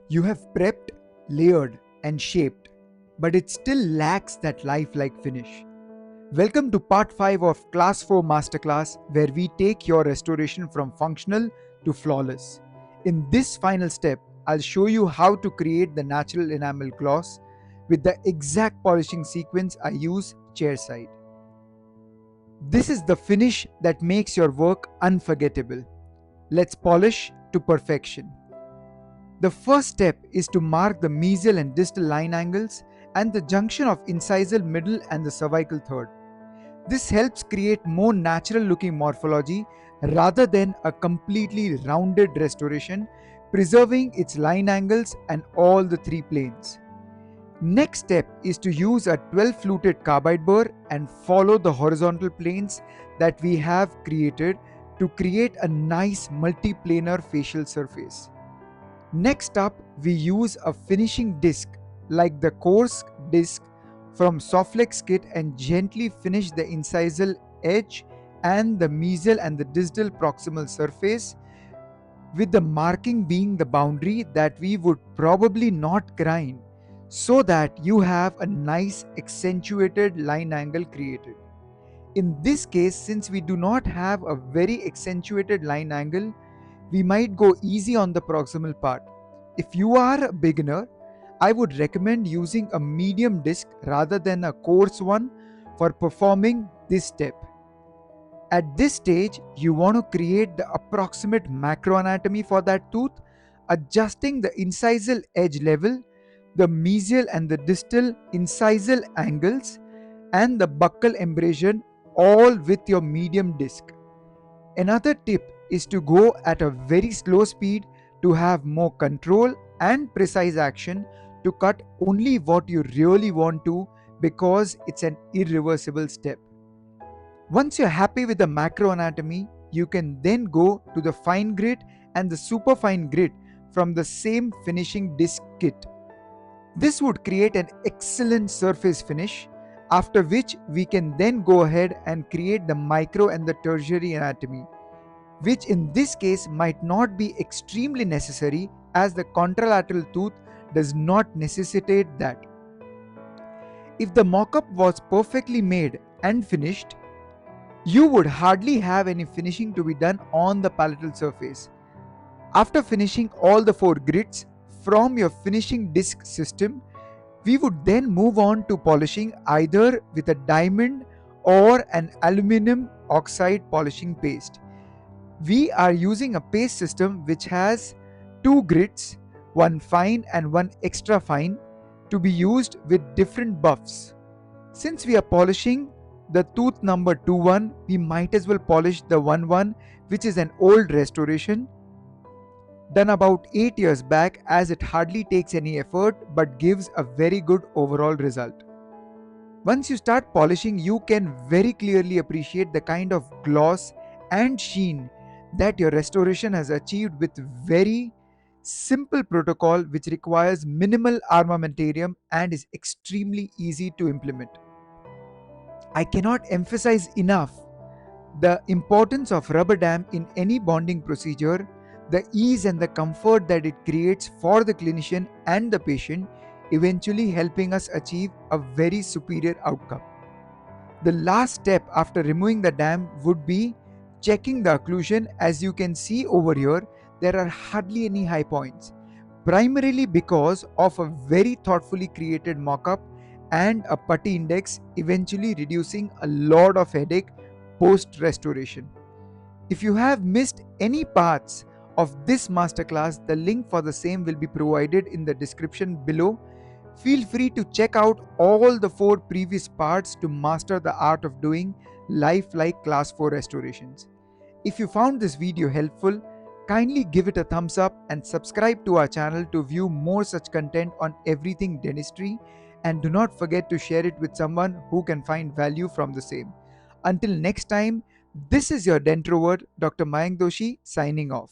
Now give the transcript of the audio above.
You have prepped, layered, and shaped, but it still lacks that lifelike finish. Welcome to part 5 of Class 4 Masterclass, where we take your restoration from functional to flawless. In this final step, I'll show you how to create the natural enamel gloss with the exact polishing sequence I use chairside. This is the finish that makes your work unforgettable. Let's polish to perfection. The first step is to mark the mesial and distal line angles and the junction of incisal middle and the cervical third. This helps create more natural looking morphology rather than a completely rounded restoration, preserving its line angles and all the three planes. Next step is to use a 12 fluted carbide burr and follow the horizontal planes that we have created to create a nice multi-planar facial surface. Next up, we use a finishing disc like the coarse disc from Softlex kit and gently finish the incisal edge and the mesial and the distal proximal surface, with the marking being the boundary that we would probably not grind, so that you have a nice accentuated line angle created. In this case, since we do not have a very accentuated line angle, we might go easy on the proximal part. If you are a beginner, I would recommend using a medium disc rather than a coarse one for performing this step. At this stage, you want to create the approximate macroanatomy for that tooth, adjusting the incisal edge level, the mesial and the distal incisal angles, and the buccal embrasion, all with your medium disc. Another tip is to go at a very slow speed to have more control and precise action, to cut only what you really want to, because it's an irreversible step. Once you're happy with the macro anatomy, you can then go to the fine grit and the super fine grit from the same finishing disc kit. This would create an excellent surface finish, after which we can then go ahead and create the micro and the tertiary anatomy, which in this case might not be extremely necessary, as the contralateral tooth does not necessitate that. If the mock-up was perfectly made and finished, you would hardly have any finishing to be done on the palatal surface. After finishing all the 4 grits from your finishing disc system, we would then move on to polishing either with a diamond or an aluminum oxide polishing paste. We are using a paste system which has 2 grits, one fine and one extra fine, to be used with different buffs. Since we are polishing the tooth number 21, we might as well polish the 11, which is an old restoration done about 8 years back, as it hardly takes any effort but gives a very good overall result. Once you start polishing, you can very clearly appreciate the kind of gloss and sheen that your restoration has achieved with very simple protocol, which requires minimal armamentarium and is extremely easy to implement. I cannot emphasize enough the importance of rubber dam in any bonding procedure, the ease and the comfort that it creates for the clinician and the patient, eventually helping us achieve a very superior outcome. The last step after removing the dam would be checking the occlusion. As you can see over here, there are hardly any high points, primarily because of a very thoughtfully created mock-up and a putty index, eventually reducing a lot of headache post restoration. If you have missed any parts of this masterclass, the link for the same will be provided in the description below. Feel free to check out all the 4 previous parts to master the art of doing lifelike class 4 restorations. If you found this video helpful, kindly give it a thumbs up and subscribe to our channel to view more such content on everything dentistry, and do not forget to share it with someone who can find value from the same. Until next time, this is your Dentrovert, Dr. Mayank Doshi, signing off.